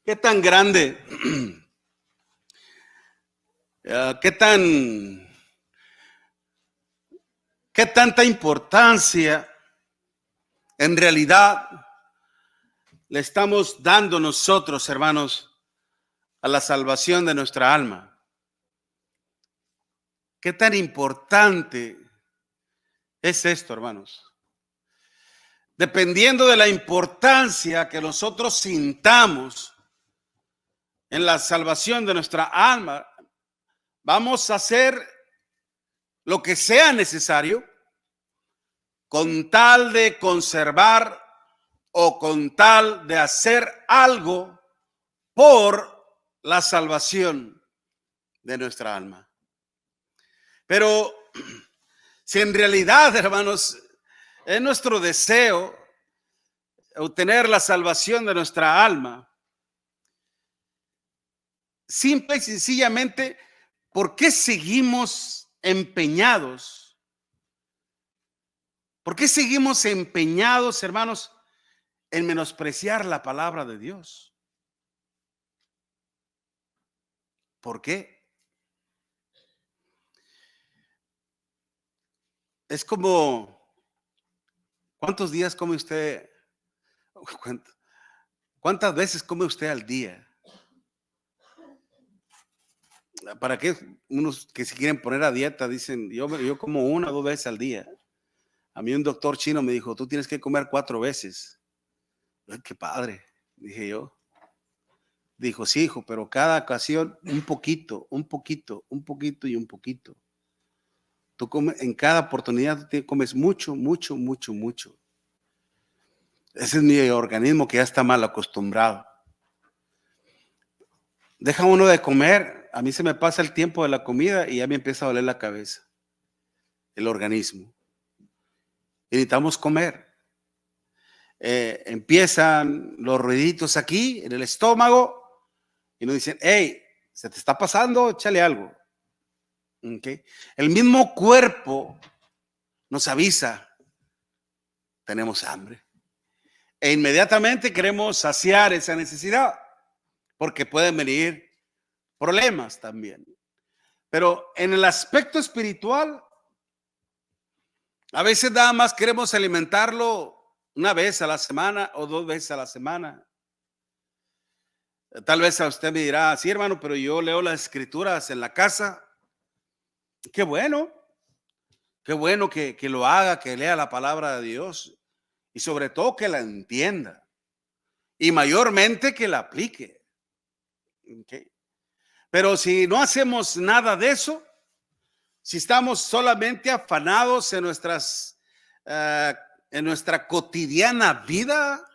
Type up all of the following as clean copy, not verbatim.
¿Qué tan grande? ¿Qué tanta importancia en realidad le estamos dando nosotros, hermanos, a la salvación de nuestra alma? ¿Qué tan importante es esto, hermanos? Dependiendo de la importancia que nosotros sintamos en la salvación de nuestra alma, vamos a hacer lo que sea necesario con tal de conservar o con tal de hacer algo por la salvación de nuestra alma. Pero si en realidad, hermanos, es nuestro deseo obtener la salvación de nuestra alma, simple y sencillamente, ¿por qué seguimos empeñados? ¿Por qué seguimos empeñados, hermanos, en menospreciar la palabra de Dios? ¿Por qué? Es como, ¿cuántos días come usted? ¿Cuántas veces come usted al día? ¿Para qué unos que se quieren poner a dieta dicen, yo como 1 o 2 veces al día? A mí un doctor chino me dijo, tú tienes que comer 4 veces. Ay, qué padre, dije yo. Dijo, sí, hijo, pero cada ocasión un poquito, un poquito, un poquito y un poquito. Tú comes, en cada oportunidad tú comes mucho, mucho, mucho, mucho. Ese es mi organismo que ya está mal acostumbrado. Deja uno de comer, a mí se me pasa el tiempo de la comida y ya me empieza a doler la cabeza, el organismo. Y necesitamos comer. Empiezan los ruiditos aquí en el estómago y nos dicen, hey, se te está pasando, échale algo. ¿Okay? El mismo cuerpo nos avisa, tenemos hambre. E inmediatamente queremos saciar esa necesidad, porque pueden venir problemas también. Pero en el aspecto espiritual, a veces nada más queremos alimentarlo 1 vez a la semana o 2 veces a la semana. Tal vez a usted me dirá, sí, hermano, pero yo leo las escrituras en la casa. Qué bueno que lo haga, que lea la palabra de Dios y sobre todo que la entienda y mayormente que la aplique. ¿Okay? Pero si no hacemos nada de eso, si estamos solamente afanados en en nuestra cotidiana vida,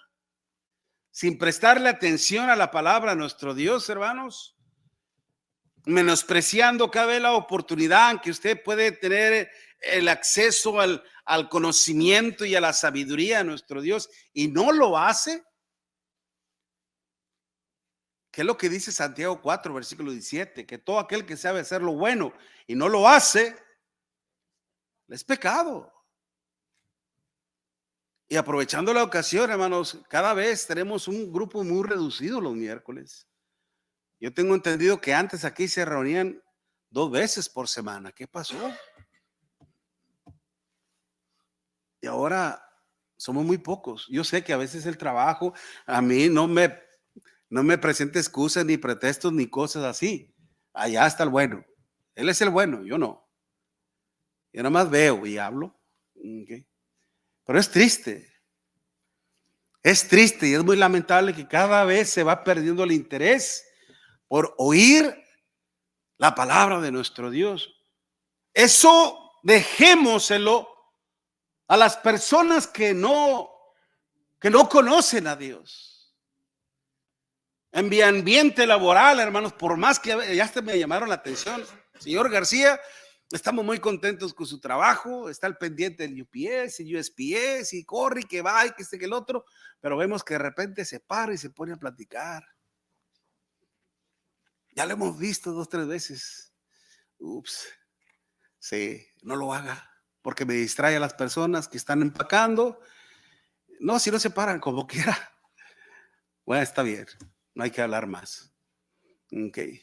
sin prestarle atención a la palabra de nuestro Dios, hermanos, menospreciando cada vez la oportunidad en que usted puede tener el acceso al conocimiento y a la sabiduría de nuestro Dios y no lo hace. ¿Qué es lo que dice Santiago 4, versículo 17? Que todo aquel que sabe hacer lo bueno y no lo hace, es pecado. Y aprovechando la ocasión, hermanos, cada vez tenemos un grupo muy reducido los miércoles. Yo tengo entendido que antes aquí se reunían 2 veces por semana. ¿Qué pasó? Y ahora somos muy pocos. Yo sé que a veces el trabajo a mí no me presenta excusas ni pretextos ni cosas así. Allá está el bueno. Él es el bueno, yo no. Yo nada más veo y hablo. Okay. Pero es triste. Es triste y es muy lamentable que cada vez se va perdiendo el interés por oír la palabra de nuestro Dios. Eso dejémoselo a las personas que no conocen a Dios. En mi ambiente laboral, hermanos, por más que ya hasta me llamaron la atención, señor García, estamos muy contentos con su trabajo, está al pendiente del UPS y USPS y corre y que va y que este que el otro, pero vemos que de repente se para y se pone a platicar. Ya lo hemos visto 2 o 3 veces. Ups, sí, no lo haga, porque me distrae a las personas que están empacando. No, si no se paran como quiera. Bueno, está bien. no hay que hablar más. Okay.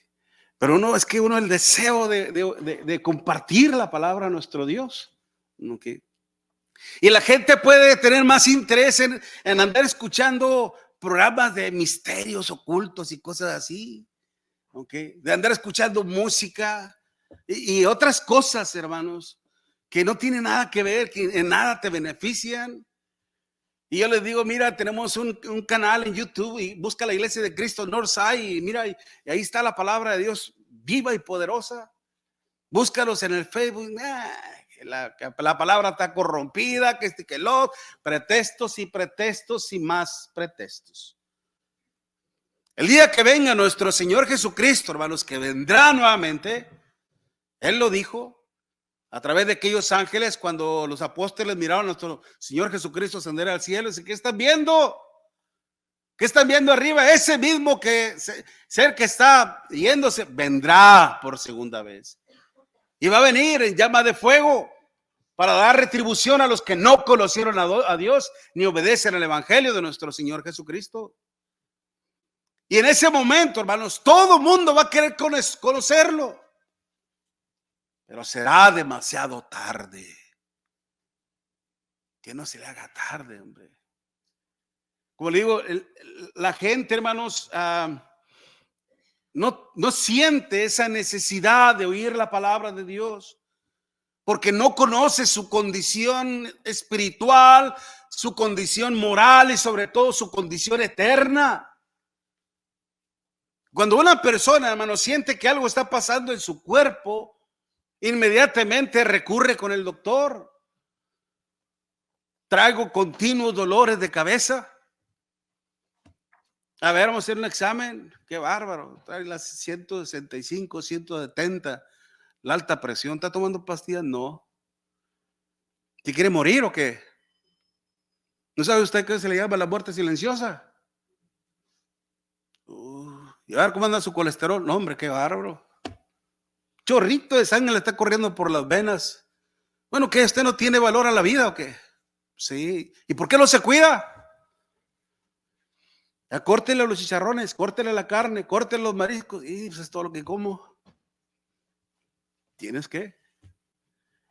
Pero no, es que uno el deseo de compartir la palabra a nuestro Dios. Okay. Y la gente puede tener más interés en andar escuchando programas de misterios ocultos y cosas así. Okay. De andar escuchando música y otras cosas, hermanos, que no tienen nada que ver, que en nada te benefician. Y yo les digo, mira, tenemos un canal en YouTube y busca la Iglesia de Cristo Northside y mira, y ahí está la palabra de Dios viva y poderosa. Búscalos en el Facebook. La palabra está corrompida, que lo, pretextos y pretextos y más pretextos. El día que venga nuestro Señor Jesucristo, hermanos, que vendrá nuevamente, Él lo dijo a través de aquellos ángeles cuando los apóstoles miraron a nuestro Señor Jesucristo ascender al cielo. Dice, ¿qué están viendo? ¿Qué están viendo arriba? Ese mismo ser que está yéndose vendrá por segunda vez. Y va a venir en llama de fuego para dar retribución a los que no conocieron a Dios ni obedecen al evangelio de nuestro Señor Jesucristo. Y en ese momento, hermanos, todo el mundo va a querer conocerlo. Pero será demasiado tarde. Que no se le haga tarde, hombre. Como le digo, la gente, hermanos, no siente esa necesidad de oír la palabra de Dios porque no conoce su condición espiritual, su condición moral y sobre todo su condición eterna. Cuando una persona, hermano, siente que algo está pasando en su cuerpo, inmediatamente recurre con el doctor. Traigo continuos dolores de cabeza. A ver, vamos a hacer un examen. Qué bárbaro. Trae las 165, 170. La alta presión. ¿Está tomando pastillas? No. ¿Te quiere morir o qué? ¿No sabe usted qué se le llama la muerte silenciosa? Y a ver cómo anda su colesterol. No, hombre, qué bárbaro. Chorrito de sangre le está corriendo por las venas. Bueno, ¿qué? ¿Usted no tiene valor a la vida o qué? Sí. ¿Y por qué no se cuida? Ya córtele los chicharrones, córtele la carne, córtele los mariscos. Y pues es todo lo que como. ¿Tienes que?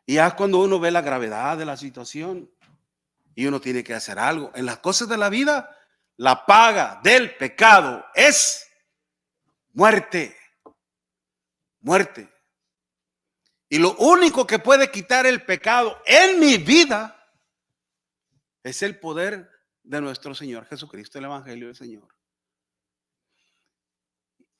Y ya cuando uno ve la gravedad de la situación y uno tiene que hacer algo. En las cosas de la vida, la paga del pecado es muerte. Muerte. Y lo único que puede quitar el pecado en mi vida es el poder de nuestro Señor Jesucristo, el Evangelio del Señor.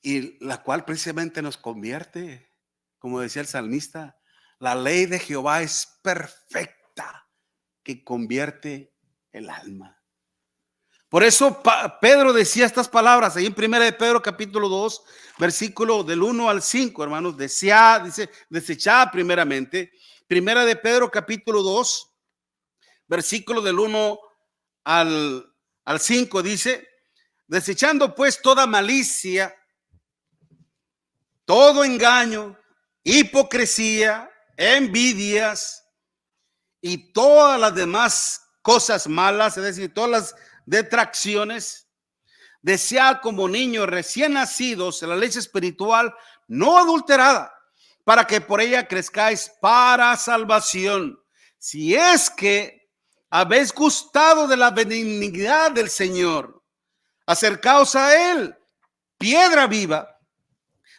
Y la cual precisamente nos convierte, como decía el salmista, la ley de Jehová es perfecta, que convierte el alma. Por eso Pedro decía estas palabras ahí en 1 de Pedro capítulo 2, versículo del 1 al 5, hermanos. Dice, desechad primeramente. 1 de Pedro capítulo 2, versículo del 1 al 5 dice, desechando pues toda malicia, todo engaño, hipocresía, envidias y todas las demás cosas malas, es decir, todas las detracciones, desead como niños recién nacidos la leche espiritual no adulterada, para que por ella crezcáis para salvación, si es que habéis gustado de la benignidad del Señor. Acercaos a Él, piedra viva,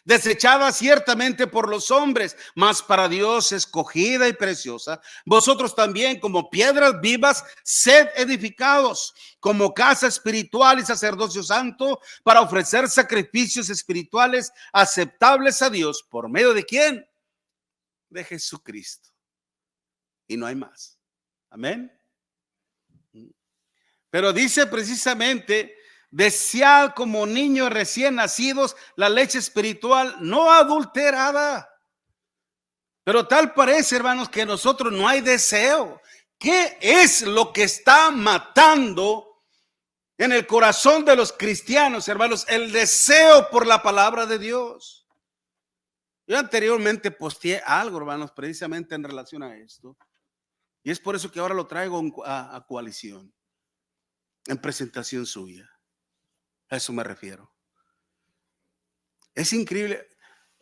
desechada ciertamente por los hombres, mas para Dios escogida y preciosa. Vosotros también, como piedras vivas, sed edificados como casa espiritual y sacerdocio santo, para ofrecer sacrificios espirituales aceptables a Dios. ¿Por medio de quién? De Jesucristo. Y no hay más. Amén. Pero dice precisamente, desead como niños recién nacidos la leche espiritual no adulterada. Pero tal parece, hermanos, que nosotros no hay deseo. ¿Qué es lo que está matando en el corazón de los cristianos, hermanos? El deseo por la palabra de Dios. Yo anteriormente posteé algo, hermanos, precisamente en relación a esto. Y es por eso que ahora lo traigo a coalición, en presentación suya. A eso me refiero. Es increíble.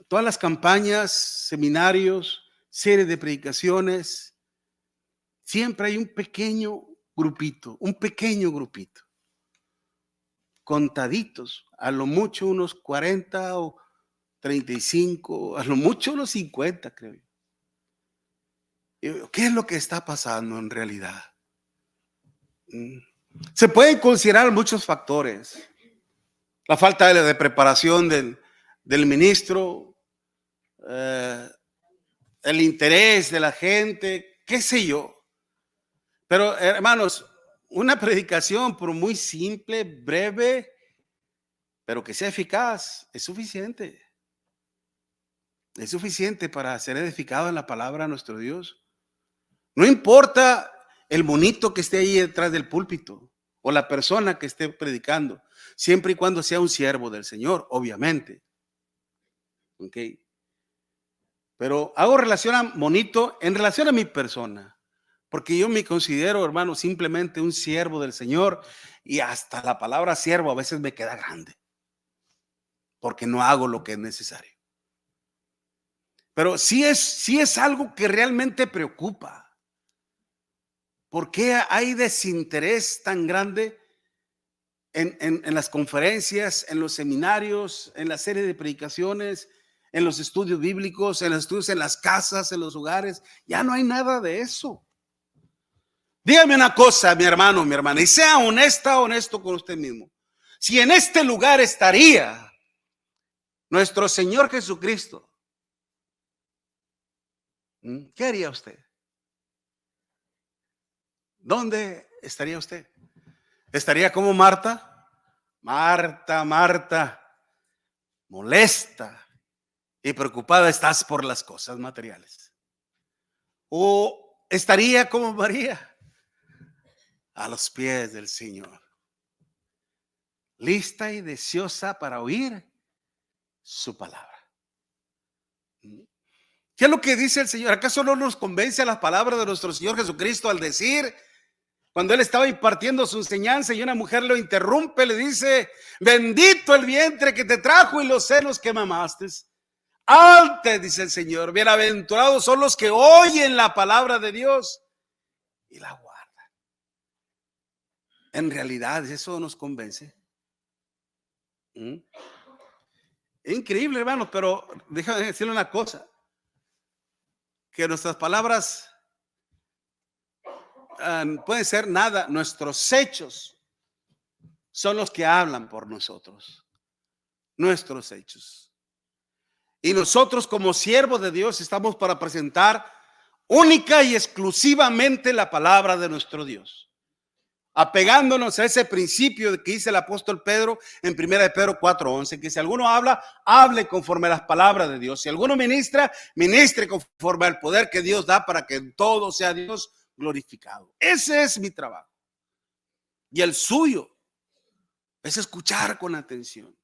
Todas las campañas, seminarios, series de predicaciones, siempre hay un pequeño grupito, contaditos, a lo mucho unos 40 o 35, a lo mucho unos 50, creo yo. ¿Qué es lo que está pasando en realidad? Se pueden considerar muchos factores. La falta de preparación del ministro, el interés de la gente, qué sé yo. Pero hermanos, una predicación por muy simple, breve, pero que sea eficaz, es suficiente. Es suficiente para ser edificado en la palabra de nuestro Dios. No importa el monito que esté ahí detrás del púlpito o la persona que esté predicando, siempre y cuando sea un siervo del Señor, obviamente. ¿Ok? Pero hago relación a monito en relación a mi persona, porque yo me considero, hermano, simplemente un siervo del Señor, y hasta la palabra siervo a veces me queda grande, porque no hago lo que es necesario. Pero sí es algo que realmente preocupa. ¿Por qué hay desinterés tan grande en las conferencias, en los seminarios, en la serie de predicaciones, en los estudios bíblicos, en los estudios en las casas, en los hogares? Ya no hay nada de eso. Dígame una cosa, mi hermano, mi hermana, y sea honesto con usted mismo. Si en este lugar estaría nuestro Señor Jesucristo, ¿qué haría usted? ¿Dónde estaría usted? ¿Estaría como Marta? Marta, molesta y preocupada estás por las cosas materiales. ¿O estaría como María, a los pies del Señor, lista y deseosa para oír su palabra? ¿Qué es lo que dice el Señor? ¿Acaso no nos convence a las palabras de nuestro Señor Jesucristo al decir, cuando Él estaba impartiendo su enseñanza y una mujer lo interrumpe, le dice: bendito el vientre que te trajo y los senos que mamaste? Antes, dice el Señor, bienaventurados son los que oyen la palabra de Dios y la guardan. En realidad, ¿eso nos convence? Increíble, hermanos, pero déjame decirle una cosa, que nuestras palabras pueden ser nada, nuestros hechos son los que hablan por nosotros, nuestros hechos. Y nosotros como siervos de Dios estamos para presentar única y exclusivamente la palabra de nuestro Dios, apegándonos a ese principio que dice el apóstol Pedro en 1 Pedro 4:11, que si alguno habla, hable conforme a las palabras de Dios. Si alguno ministra, ministre conforme al poder que Dios da, para que en todo sea Dios glorificado. Ese es mi trabajo. Y el suyo es escuchar con atención,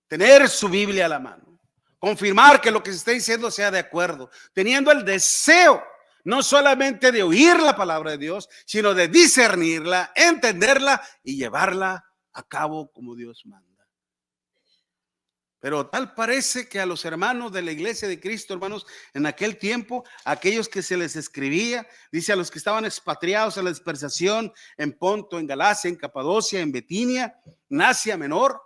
tener su Biblia a la mano, confirmar que lo que se está diciendo sea de acuerdo, teniendo el deseo no solamente de oír la palabra de Dios, sino de discernirla, entenderla y llevarla a cabo como Dios manda. Pero tal parece que a los hermanos de la iglesia de Cristo, hermanos, en aquel tiempo, aquellos que se les escribía, dice, a los que estaban expatriados a la dispersación en Ponto, en Galacia, en Capadocia, en Betinia, en Asia Menor,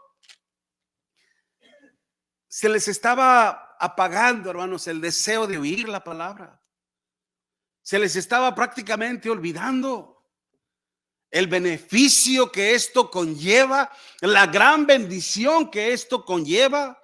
se les estaba apagando, hermanos, el deseo de oír la palabra. Se les estaba prácticamente olvidando el beneficio que esto conlleva, la gran bendición que esto conlleva.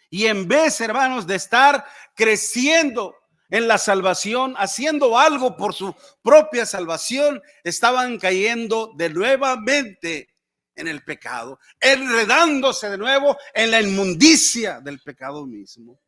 Y en vez, hermanos, de estar creciendo en la salvación, haciendo algo por su propia salvación, estaban cayendo de nuevamente en el pecado, enredándose de nuevo en la inmundicia del pecado mismo.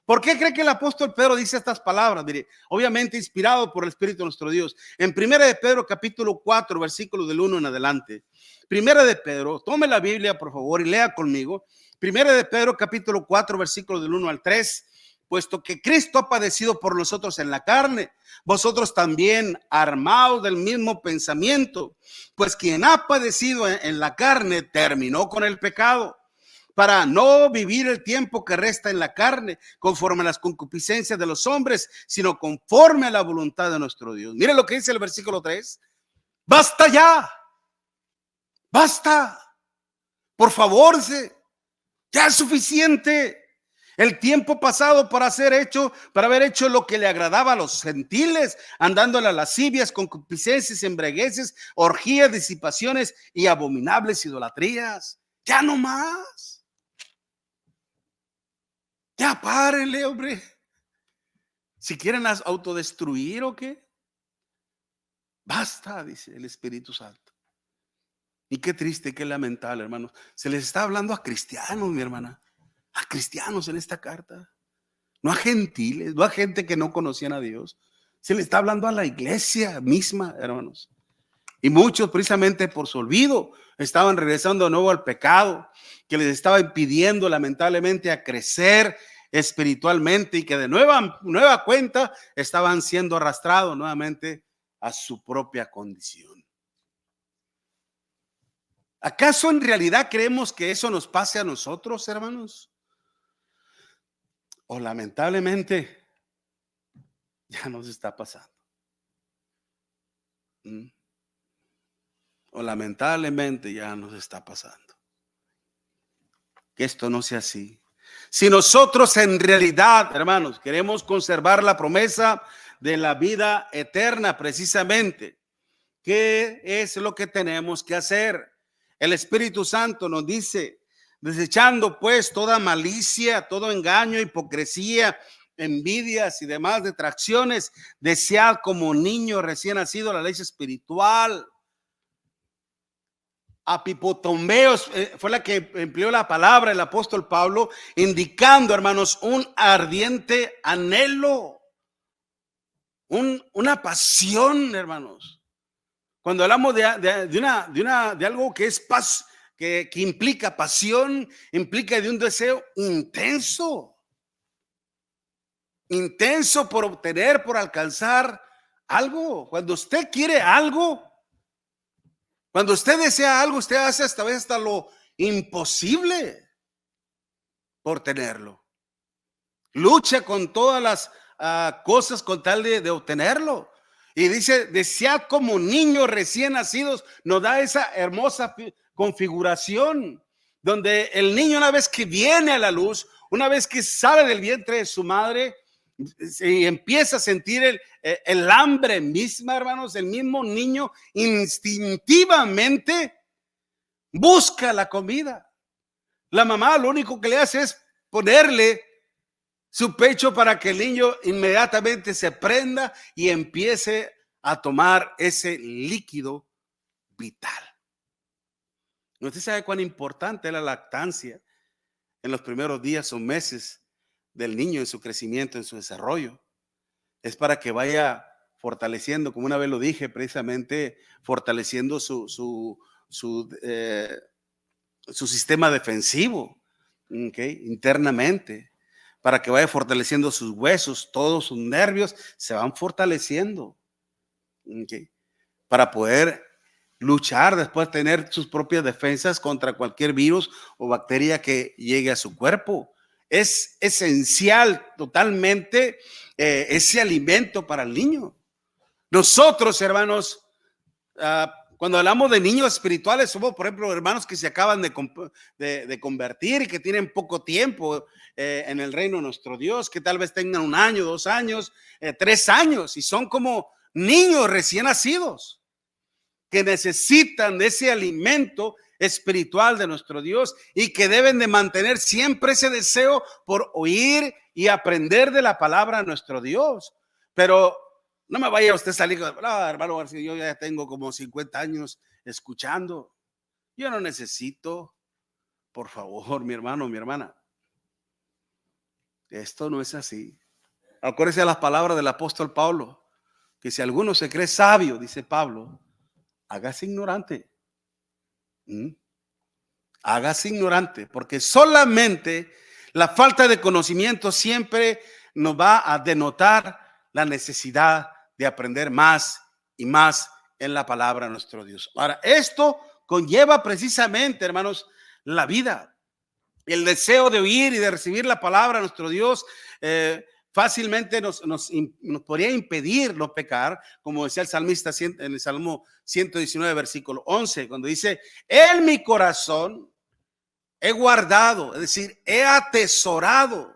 ¿Por qué cree que el apóstol Pedro dice estas palabras? Mire, obviamente inspirado por el Espíritu de nuestro Dios. En 1 de Pedro capítulo 4, versículo del 1 en adelante. 1 de Pedro, tome la Biblia por favor y lea conmigo. 1 de Pedro capítulo 4, versículo del 1 al 3. Puesto que Cristo ha padecido por nosotros en la carne, vosotros también armados del mismo pensamiento, pues quien ha padecido en la carne terminó con el pecado, para no vivir el tiempo que resta en la carne, conforme a las concupiscencias de los hombres, sino conforme a la voluntad de nuestro Dios. Mire lo que dice el versículo 3. Basta ya, basta, por favor, ya es suficiente. El tiempo pasado para haber hecho lo que le agradaba a los gentiles, andando en las lascivias, concupiscencias, embriagueces, orgías, disipaciones y abominables idolatrías. Ya no más. Ya párenle, hombre. Si quieren autodestruir o qué, basta, dice el Espíritu Santo. Y qué triste, qué lamentable, hermanos. Se les está hablando a cristianos, mi hermana. A cristianos en esta carta. No a gentiles, no a gente que no conocían a Dios. Se le está hablando a la iglesia misma, hermanos. Y muchos, precisamente por su olvido, estaban regresando de nuevo al pecado, que les estaba impidiendo lamentablemente a crecer espiritualmente, y que de nueva cuenta estaban siendo arrastrados nuevamente a su propia condición. ¿Acaso en realidad creemos que eso nos pase a nosotros, hermanos? O lamentablemente ya nos está pasando. O lamentablemente ya nos está pasando. Que esto no sea así. Si nosotros en realidad, hermanos, queremos conservar la promesa de la vida eterna, precisamente, ¿qué es lo que tenemos que hacer? El Espíritu Santo nos dice: desechando pues toda malicia, todo engaño, hipocresía, envidias y demás detracciones, desead como niño recién nacido la leche espiritual. Apipotombeos fue la que empleó la palabra el apóstol Pablo, indicando, hermanos, un ardiente anhelo, una pasión, hermanos. Cuando hablamos de algo que es paz, que implica pasión, implica de un deseo intenso por obtener, por alcanzar algo. Cuando usted quiere algo, cuando usted desea algo, usted hace hasta lo imposible por tenerlo. Lucha con todas las cosas con tal de obtenerlo. Y dice: desead como niños recién nacidos. Nos da esa hermosa configuración donde el niño, una vez que viene a la luz, una vez que sale del vientre de su madre, y empieza a sentir el hambre misma, hermanos, el mismo niño instintivamente busca la comida. La mamá lo único que le hace es ponerle su pecho para que el niño inmediatamente se prenda y empiece a tomar ese líquido vital. Usted sabe cuán importante es la lactancia en los primeros días o meses del niño, en su crecimiento, en su desarrollo. Es para que vaya fortaleciendo, como una vez lo dije, precisamente fortaleciendo su sistema defensivo, internamente, para que vaya fortaleciendo sus huesos, todos sus nervios se van fortaleciendo, para poder luchar después, tener sus propias defensas contra cualquier virus o bacteria que llegue a su cuerpo. Es esencial totalmente ese alimento para el niño. Nosotros, hermanos, cuando hablamos de niños espirituales, somos, por ejemplo, hermanos que se acaban de convertir y que tienen poco tiempo en el reino de nuestro Dios, que tal vez tengan 1 año, 2 años, 3 años, y son como niños recién nacidos que necesitan de ese alimento espiritual de nuestro Dios y que deben de mantener siempre ese deseo por oír y aprender de la palabra de nuestro Dios. Pero no me vaya usted a salir, hermano García, yo ya tengo como 50 años escuchando. Yo no necesito, por favor, mi hermano, mi hermana. Esto no es así. Acuérdese a las palabras del apóstol Pablo, que si alguno se cree sabio, dice Pablo, hágase ignorante. Hágase ignorante, porque solamente la falta de conocimiento siempre nos va a denotar la necesidad de aprender más y más en la palabra de nuestro Dios. Ahora, esto conlleva precisamente, hermanos, la vida. El deseo de oír y de recibir la palabra de nuestro Dios fácilmente nos podría impedir no pecar, como decía el salmista en el Salmo 119, versículo 11, cuando dice: en mi corazón he guardado, es decir, he atesorado,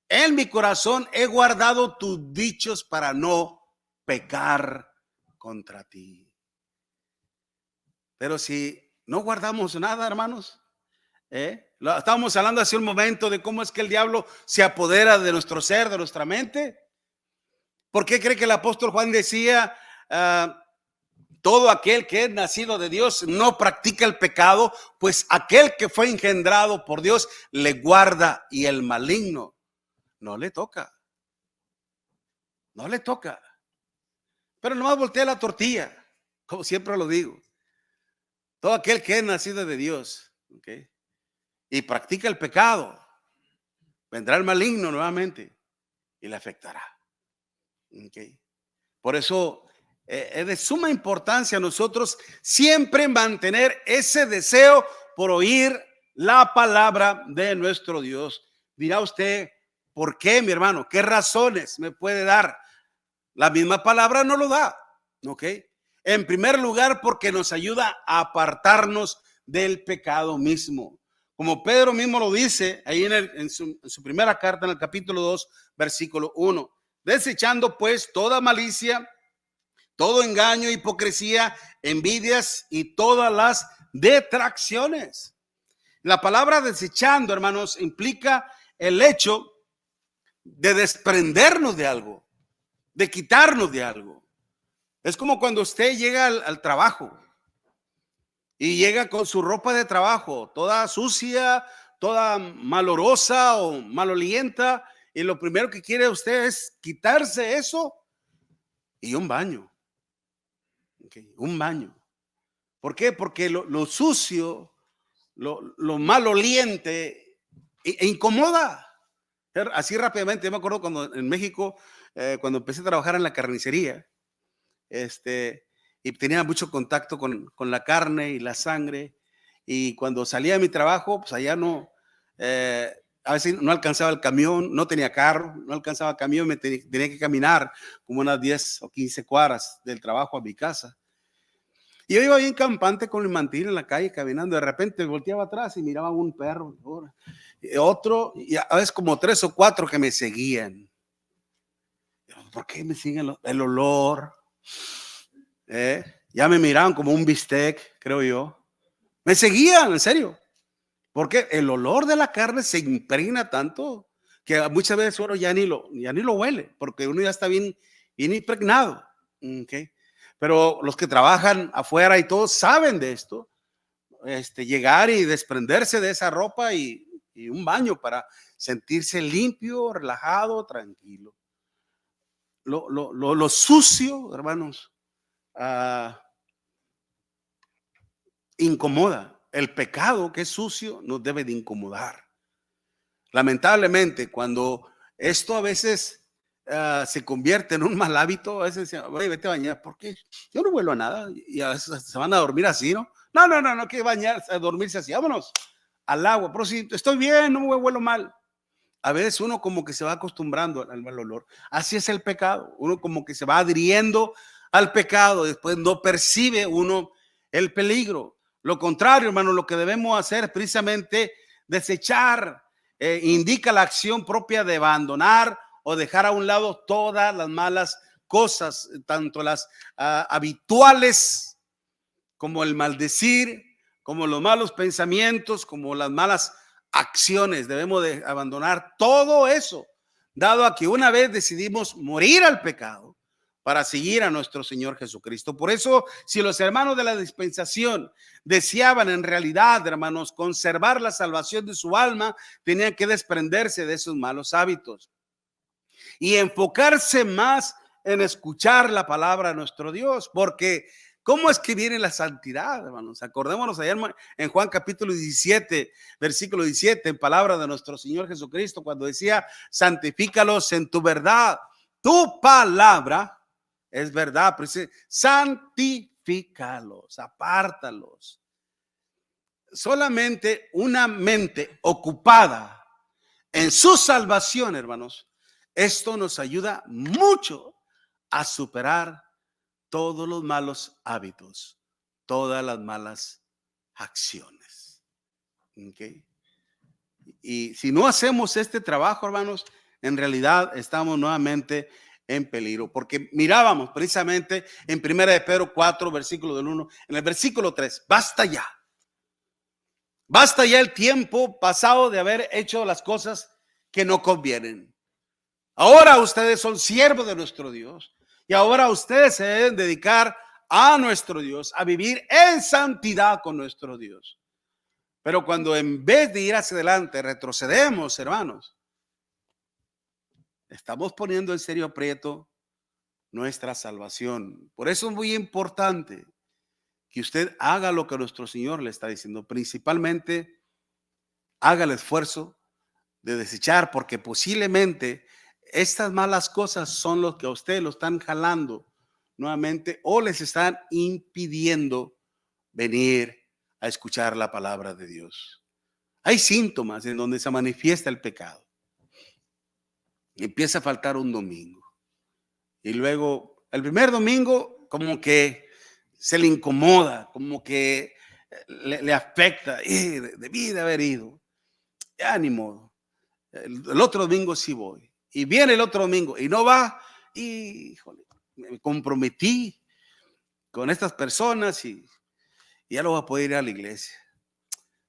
en mi corazón he guardado tus dichos para no pecar contra ti. Pero si no guardamos nada, hermanos, estábamos hablando hace un momento de cómo es que el diablo se apodera de nuestro ser, de nuestra mente. ¿Por qué cree que el apóstol Juan decía, todo aquel que es nacido de Dios no practica el pecado, pues aquel que fue engendrado por Dios le guarda, y el maligno no le toca? No le toca. Pero nomás voltea la tortilla, como siempre lo digo. Todo aquel que es nacido de Dios, ¿okay?, y practica el pecado, vendrá el maligno nuevamente y le afectará. ¿Okay? Por eso es de suma importancia nosotros siempre mantener ese deseo por oír la palabra de nuestro Dios. Dirá usted, ¿por qué, mi hermano? ¿Qué razones me puede dar? La misma palabra no lo da. ¿Ok? En primer lugar, porque nos ayuda a apartarnos del pecado mismo. Como Pedro mismo lo dice ahí en su primera carta, en el capítulo 2, versículo 1. Desechando pues toda malicia, todo engaño, hipocresía, envidias y todas las detracciones. La palabra desechando, hermanos, implica el hecho de desprendernos de algo, de quitarnos de algo. Es como cuando usted llega al trabajo y llega con su ropa de trabajo toda sucia, toda malorosa o malolienta, y lo primero que quiere usted es quitarse eso y un baño. Okay, un baño. ¿Por qué? Porque lo sucio, lo maloliente incomoda. Así rápidamente, yo me acuerdo cuando en México, cuando empecé a trabajar en la carnicería, y tenía mucho contacto con la carne y la sangre, y cuando salía de mi trabajo, pues allá no, a veces no alcanzaba el camión, no tenía carro, no alcanzaba el camión, tenía que caminar como unas 10 o 15 cuadras del trabajo a mi casa. Y yo iba bien campante con el mantil en la calle caminando, de repente volteaba atrás y miraba un perro, otro, y a veces como 3 o 4 que me seguían. ¿Por qué me siguen? El olor. Ya me miraban como un bistec, creo yo. Me seguían, en serio. Porque el olor de la carne se impregna tanto que muchas veces uno ya ni lo huele, porque uno ya está bien impregnado. ¿Okay? Pero los que trabajan afuera y todos saben de esto. Llegar y desprenderse de esa ropa y un baño para sentirse limpio, relajado, tranquilo. Lo sucio, hermanos, incomoda. El pecado que es sucio nos debe de incomodar. Lamentablemente, cuando esto a veces se convierte en un mal hábito, a veces dicen, oye, vete a bañar, porque yo no vuelo a nada, y a veces se van a dormir así, ¿no? No, que bañarse, a dormirse así, vámonos al agua, pero si estoy bien, no me vuelo mal. A veces uno como que se va acostumbrando al mal olor. Así es el pecado, uno como que se va adhiriendo al pecado, después no percibe uno el peligro. Lo contrario, hermano, lo que debemos hacer es precisamente desechar, indica la acción propia de abandonar o dejar a un lado todas las malas cosas, tanto las habituales como el maldecir, como los malos pensamientos, como las malas acciones. Debemos de abandonar todo eso, dado a que una vez decidimos morir al pecado para seguir a nuestro Señor Jesucristo. Por eso, si los hermanos de la dispensación deseaban en realidad, hermanos, conservar la salvación de su alma, tenían que desprenderse de esos malos hábitos y enfocarse más en escuchar la palabra de nuestro Dios, porque ¿cómo es que viene la santidad, hermanos? Acordémonos ayer en Juan capítulo 17, versículo 17, en palabra de nuestro Señor Jesucristo, cuando decía, santifícalos en tu verdad, tu palabra es verdad, pero dice, santifícalos, apártalos. Solamente una mente ocupada en su salvación, hermanos, esto nos ayuda mucho a superar todos los malos hábitos, todas las malas acciones. ¿Okay? Y si no hacemos este trabajo, hermanos, en realidad estamos nuevamente en peligro, porque mirábamos precisamente en 1 de Pedro 4, versículo del 1, en el versículo 3, basta ya el tiempo pasado de haber hecho las cosas que no convienen. Ahora ustedes son siervos de nuestro Dios y ahora ustedes se deben dedicar a nuestro Dios, a vivir en santidad con nuestro Dios. Pero cuando en vez de ir hacia adelante retrocedemos, hermanos, estamos poniendo en serio aprieto nuestra salvación. Por eso es muy importante que usted haga lo que nuestro Señor le está diciendo. Principalmente, haga el esfuerzo de desechar, porque posiblemente estas malas cosas son los que a usted lo están jalando nuevamente o les están impidiendo venir a escuchar la palabra de Dios. Hay síntomas en donde se manifiesta el pecado. Empieza a faltar un domingo y luego el primer domingo como que se le incomoda, como que le afecta. Debí de haber ido, ya ni modo. El otro domingo sí voy. Y viene el otro domingo y no va. Y híjole, me comprometí con estas personas y ya no voy a poder ir a la iglesia.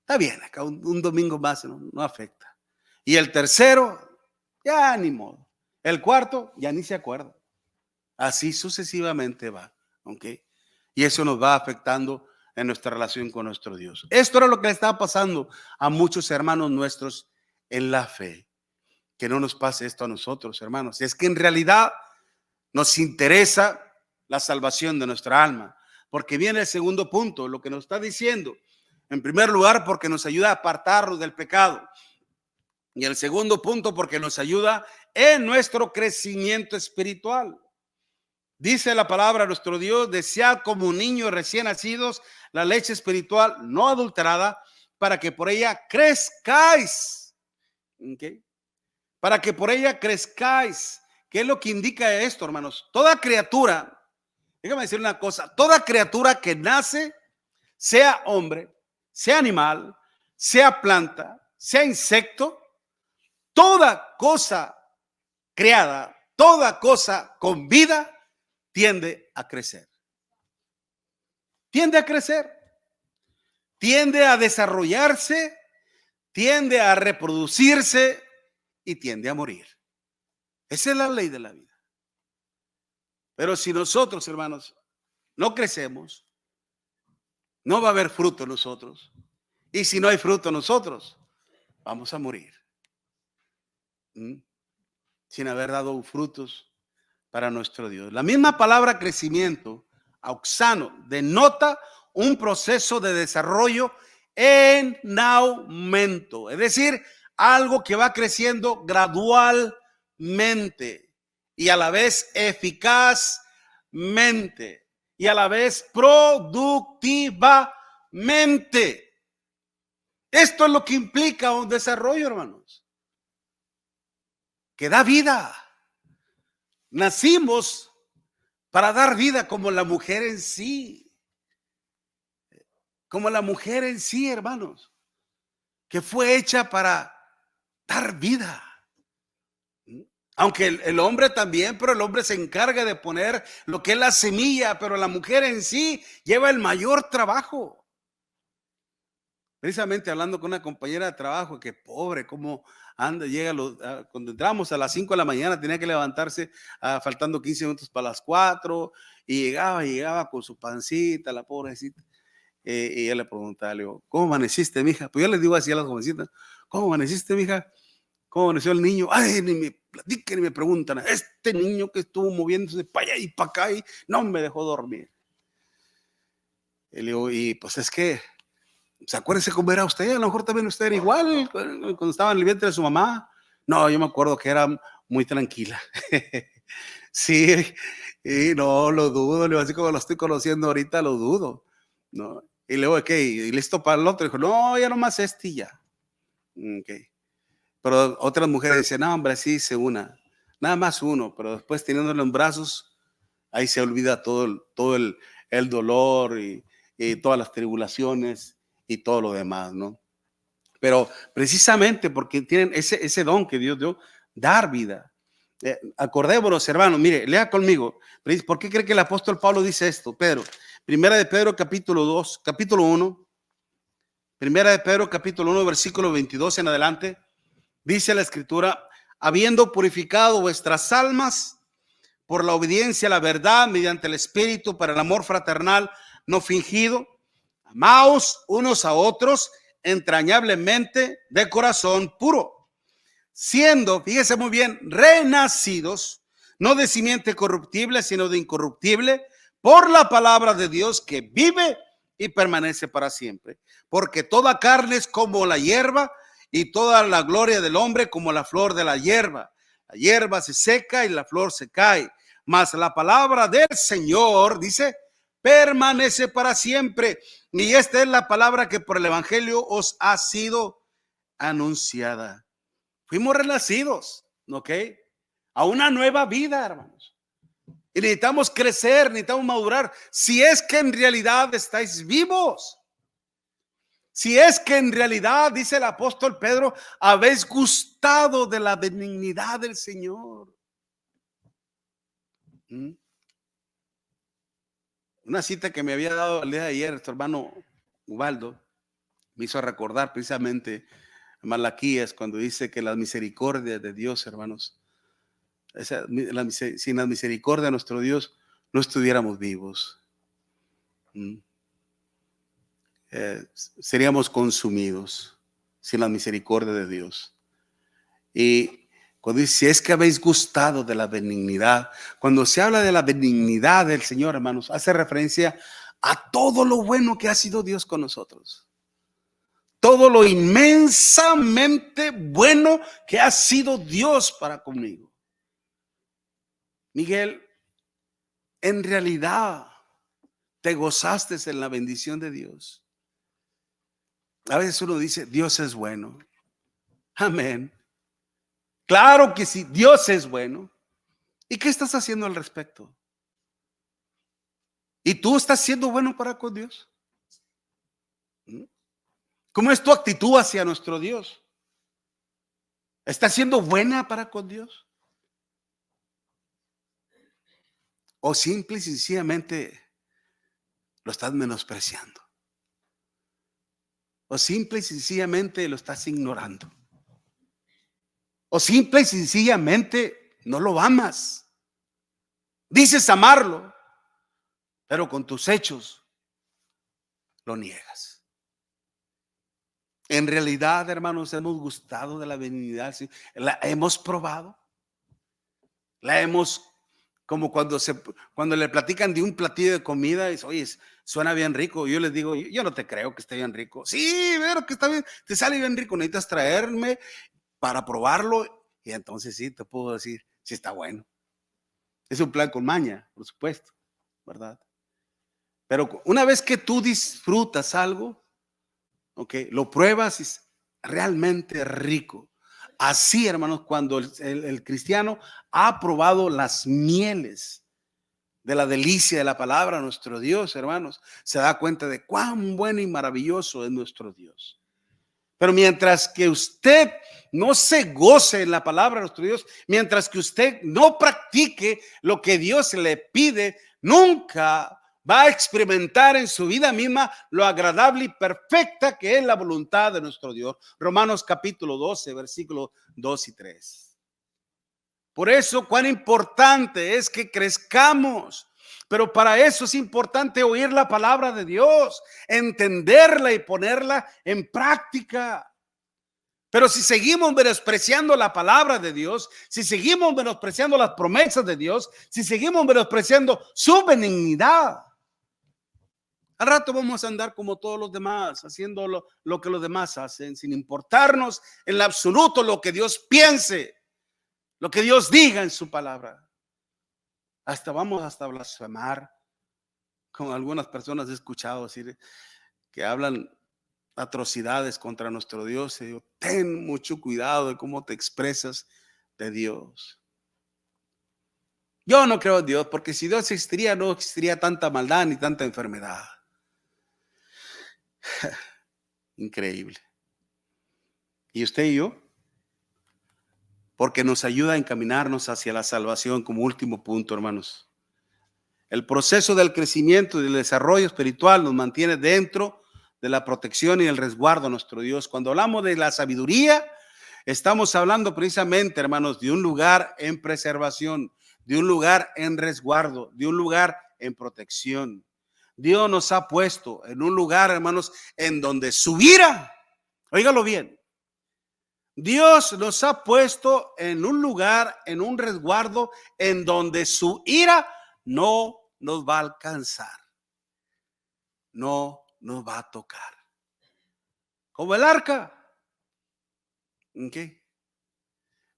Está bien, acá un domingo más no afecta. Y el tercero, ya ni modo. El cuarto, ya ni se acuerda. Así sucesivamente va. ¿Ok? Y eso nos va afectando en nuestra relación con nuestro Dios. Esto era lo que le estaba pasando a muchos hermanos nuestros en la fe. Que no nos pase esto a nosotros, hermanos. Es que en realidad nos interesa la salvación de nuestra alma. Porque viene el segundo punto, lo que nos está diciendo. En primer lugar, porque nos ayuda a apartarnos del pecado. Y el segundo punto, porque nos ayuda en nuestro crecimiento espiritual. Dice la palabra de nuestro Dios, desead como niños recién nacidos la leche espiritual no adulterada, para que por ella crezcáis. ¿Okay? Para que por ella crezcáis. ¿Qué es lo que indica esto, hermanos? Toda criatura, déjame decir una cosa, toda criatura que nace, sea hombre, sea animal, sea planta, sea insecto, toda cosa creada, toda cosa con vida, tiende a crecer. Tiende a crecer. Tiende a desarrollarse, tiende a reproducirse y tiende a morir. Esa es la ley de la vida. Pero si nosotros, hermanos, no crecemos, no va a haber fruto en nosotros. Y si no hay fruto en nosotros, vamos a morir. Sin haber dado frutos para nuestro Dios. La misma palabra crecimiento, auxano, denota un proceso de desarrollo en aumento. Es decir, algo que va creciendo gradualmente y a la vez eficazmente y a la vez productivamente. Esto es lo que implica un desarrollo, hermanos, que da vida. Nacimos para dar vida como la mujer en sí. Como la mujer en sí, hermanos, que fue hecha para dar vida. Aunque el hombre también, pero el hombre se encarga de poner lo que es la semilla, pero la mujer en sí lleva el mayor trabajo. Precisamente hablando con una compañera de trabajo, que pobre, cómo anda, cuando entramos a las 5 de la mañana, tenía que levantarse faltando 15 minutos para las 4, y llegaba con su pancita, la pobrecita. Y ella le preguntaba, le digo, ¿cómo amaneciste, mija? Pues yo les digo así a las jovencitas, ¿cómo amaneciste, mija? ¿Cómo amaneció el niño? Ay, ni me platiquen, ni me preguntan. Este niño que estuvo moviéndose para allá y para acá y no me dejó dormir. Y le digo, y pues es que, ¿se acuérdese cómo era usted? A lo mejor también usted era igual cuando estaba en el vientre de su mamá. No, yo me acuerdo que era muy tranquila. Sí, y no, lo dudo, así como lo estoy conociendo ahorita, lo dudo. No, Y luego, ok, y listo para el otro. Dijo, no, ya nomás este y ya. Ok. Pero otras mujeres decían, no, hombre, sí hice una. Nada más uno, pero después teniéndolo en brazos, ahí se olvida el dolor y todas las tribulaciones y todo lo demás, ¿no? Pero precisamente porque tienen ese don que Dios dio, dar vida. Acordémonos, hermanos, mire, lea conmigo. ¿Por qué cree que el apóstol Pablo dice esto? Pedro, primera de Pedro, capítulo 2, capítulo 1, primera de Pedro, capítulo 1, versículo 22 en adelante, dice la escritura, habiendo purificado vuestras almas por la obediencia a la verdad mediante el Espíritu para el amor fraternal no fingido, amaos unos a otros entrañablemente de corazón puro, siendo, fíjese muy bien, renacidos, no de simiente corruptible, sino de incorruptible, por la palabra de Dios que vive y permanece para siempre. Porque toda carne es como la hierba y toda la gloria del hombre como la flor de la hierba. La hierba se seca y la flor se cae, mas la palabra del Señor, dice, permanece para siempre. Y esta es la palabra que por el evangelio os ha sido anunciada. Fuimos renacidos, ¿ok? A una nueva vida, hermanos. Y necesitamos crecer, necesitamos madurar. Si es que en realidad estáis vivos. Si es que en realidad, dice el apóstol Pedro, habéis gustado de la benignidad del Señor. Una cita que me había dado el día de ayer, nuestro hermano Ubaldo, me hizo recordar precisamente Malaquías cuando dice que las misericordias de Dios, hermanos, sin la misericordia de nuestro Dios no estuviéramos vivos. Seríamos consumidos sin la misericordia de Dios. Y cuando dice, si es que habéis gustado de la benignidad, cuando se habla de la benignidad del Señor, hermanos, hace referencia a todo lo bueno que ha sido Dios con nosotros. Todo lo inmensamente bueno que ha sido Dios para conmigo. Miguel, en realidad te gozaste en la bendición de Dios. A veces uno dice, Dios es bueno. Amén. Claro que sí, Dios es bueno. ¿Y qué estás haciendo al respecto? ¿Y tú estás siendo bueno para con Dios? ¿Cómo es tu actitud hacia nuestro Dios? ¿Estás siendo buena para con Dios? ¿O simple y sencillamente lo estás menospreciando? ¿O simple y sencillamente lo estás ignorando? ¿O simple y sencillamente no lo amas? Dices amarlo, pero con tus hechos lo niegas. En realidad, hermanos, hemos gustado de la benignidad, ¿sí? La hemos probado. La hemos, como cuando le platican de un platillo de comida, dice, oye, suena bien rico. Yo les digo, yo no te creo que esté bien rico. Sí, veo que está bien, te sale bien rico. Necesitas traerme para probarlo y entonces sí, te puedo decir si está bueno. Es un plan con maña, por supuesto, ¿verdad? Pero una vez que tú disfrutas algo, okay, lo pruebas y es realmente rico. Así, hermanos, cuando el cristiano ha probado las mieles de la delicia de la palabra, nuestro Dios, hermanos, se da cuenta de cuán bueno y maravilloso es nuestro Dios. Pero mientras que usted no se goce en la palabra de nuestro Dios, mientras que usted no practique lo que Dios le pide, nunca va a experimentar en su vida misma lo agradable y perfecta que es la voluntad de nuestro Dios. Romanos capítulo 12, versículos 2 y 3. Por eso, cuán importante es que crezcamos. Pero para eso es importante oír la palabra de Dios, entenderla y ponerla en práctica. Pero si seguimos menospreciando la palabra de Dios, si seguimos menospreciando las promesas de Dios, si seguimos menospreciando su benignidad, al rato vamos a andar como todos los demás, haciendo lo que los demás hacen, sin importarnos en absoluto lo que Dios piense, lo que Dios diga en su palabra. Vamos hasta blasfemar, como algunas personas he escuchado decir, que hablan atrocidades contra nuestro Dios. Y digo, ten mucho cuidado de cómo te expresas de Dios. Yo no creo en Dios, porque si Dios existiría, no existiría tanta maldad ni tanta enfermedad. Increíble. ¿Y usted y yo? Porque nos ayuda a encaminarnos hacia la salvación como último punto, hermanos. El proceso del crecimiento y del desarrollo espiritual nos mantiene dentro de la protección y el resguardo de nuestro Dios. Cuando hablamos de la sabiduría, estamos hablando precisamente, hermanos, de un lugar en preservación, de un lugar en resguardo, de un lugar en protección. Dios nos ha puesto en un lugar, hermanos, en donde su ira, óigalo bien, Dios nos ha puesto en un lugar, en un resguardo, en donde su ira no nos va a alcanzar, no nos va a tocar. Como el arca. ¿Okay?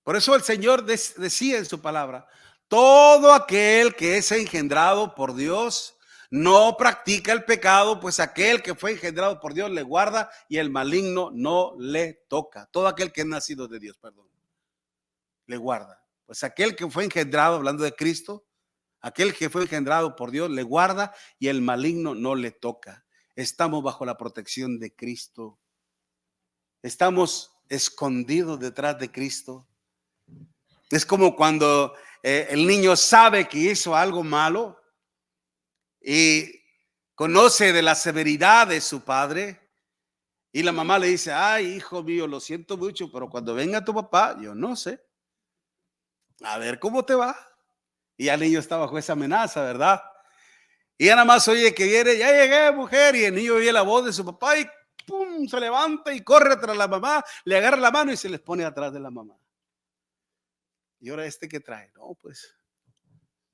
Por eso el Señor decía en su palabra, todo aquel que es engendrado por Dios no practica el pecado, pues aquel que fue engendrado por Dios le guarda y el maligno no le toca. Todo aquel que es nacido de Dios, perdón, le guarda. Pues aquel que fue engendrado, hablando de Cristo, aquel que fue engendrado por Dios le guarda y el maligno no le toca. Estamos bajo la protección de Cristo. Estamos escondidos detrás de Cristo. Es como cuando el niño sabe que hizo algo malo y conoce de la severidad de su padre y la mamá le dice, ay, hijo mío, lo siento mucho, pero cuando venga tu papá, yo no sé, a ver cómo te va. Y el niño está bajo esa amenaza, ¿verdad? Y ya nada más oye que viene, ya llegué, mujer, y el niño oye la voz de su papá y pum, se levanta y corre tras la mamá, le agarra la mano y se les pone atrás de la mamá. Y ahora ¿qué trae? No, pues,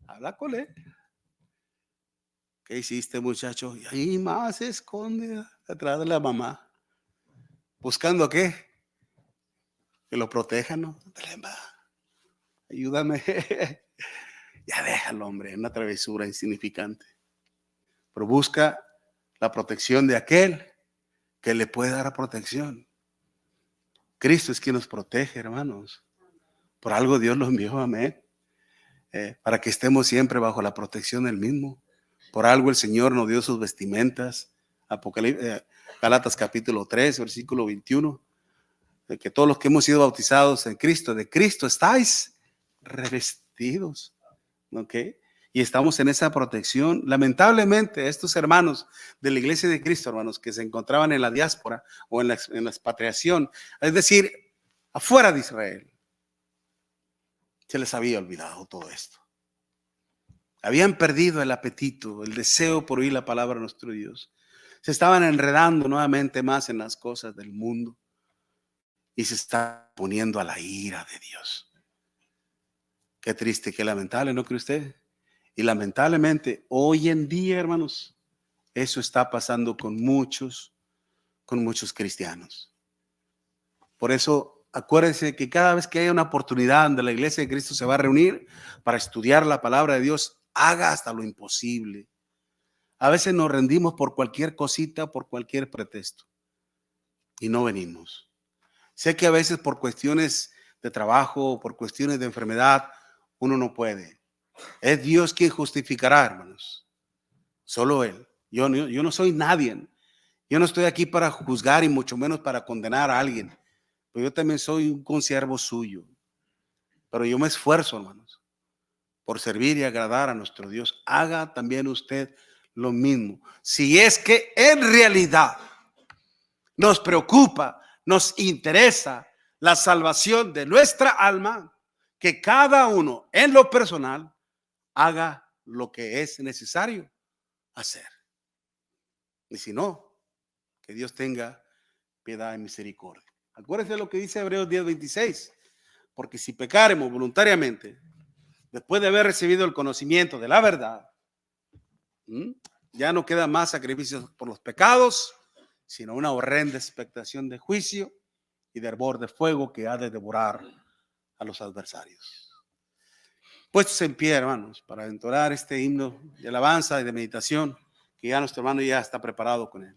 habla con él. ¿Qué hiciste, muchacho? Y ahí más se esconde atrás de la mamá. ¿Buscando qué? Que lo protejan, ¿no? Ayúdame. Ya déjalo, hombre, una travesura insignificante. Pero busca la protección de aquel que le puede dar protección. Cristo es quien nos protege, hermanos. Por algo Dios lo envió, amén. Para que estemos siempre bajo la protección del mismo. Por algo el Señor nos dio sus vestimentas. Gálatas capítulo 3, versículo 21. De que todos los que hemos sido bautizados en Cristo, de Cristo estáis revestidos. ¿Ok? Y estamos en esa protección. Lamentablemente, estos hermanos de la iglesia de Cristo, hermanos, que se encontraban en la diáspora o en la expatriación, es decir, afuera de Israel, se les había olvidado todo esto. Habían perdido el apetito, el deseo por oír la palabra de nuestro Dios. Se estaban enredando nuevamente más en las cosas del mundo y se está poniendo a la ira de Dios. Qué triste, qué lamentable, ¿no cree usted? Y lamentablemente, hoy en día, hermanos, eso está pasando con muchos cristianos. Por eso, acuérdense que cada vez que haya una oportunidad donde la iglesia de Cristo se va a reunir para estudiar la palabra de Dios, haga hasta lo imposible. A veces nos rendimos por cualquier cosita, por cualquier pretexto y no venimos. Sé que a veces por cuestiones de trabajo, por cuestiones de enfermedad, uno no puede. Es Dios quien justificará, hermanos. Solo Él. Yo no soy nadie. Yo no estoy aquí para juzgar y mucho menos para condenar a alguien. Pero yo también soy un consiervo suyo. Pero yo me esfuerzo, hermanos, por servir y agradar a nuestro Dios. Haga también usted lo mismo. Si es que en realidad nos preocupa, nos interesa la salvación de nuestra alma, que cada uno en lo personal haga lo que es necesario hacer. Y si no, que Dios tenga piedad y misericordia. Acuérdense de lo que dice Hebreos 10:26. Porque si pecaremos voluntariamente, después de haber recibido el conocimiento de la verdad, ya no queda más sacrificios por los pecados, sino una horrenda expectación de juicio y de hervor de fuego que ha de devorar a los adversarios. Puestos en pie, hermanos, para entonar este himno de alabanza y de meditación, que ya nuestro hermano ya está preparado con él.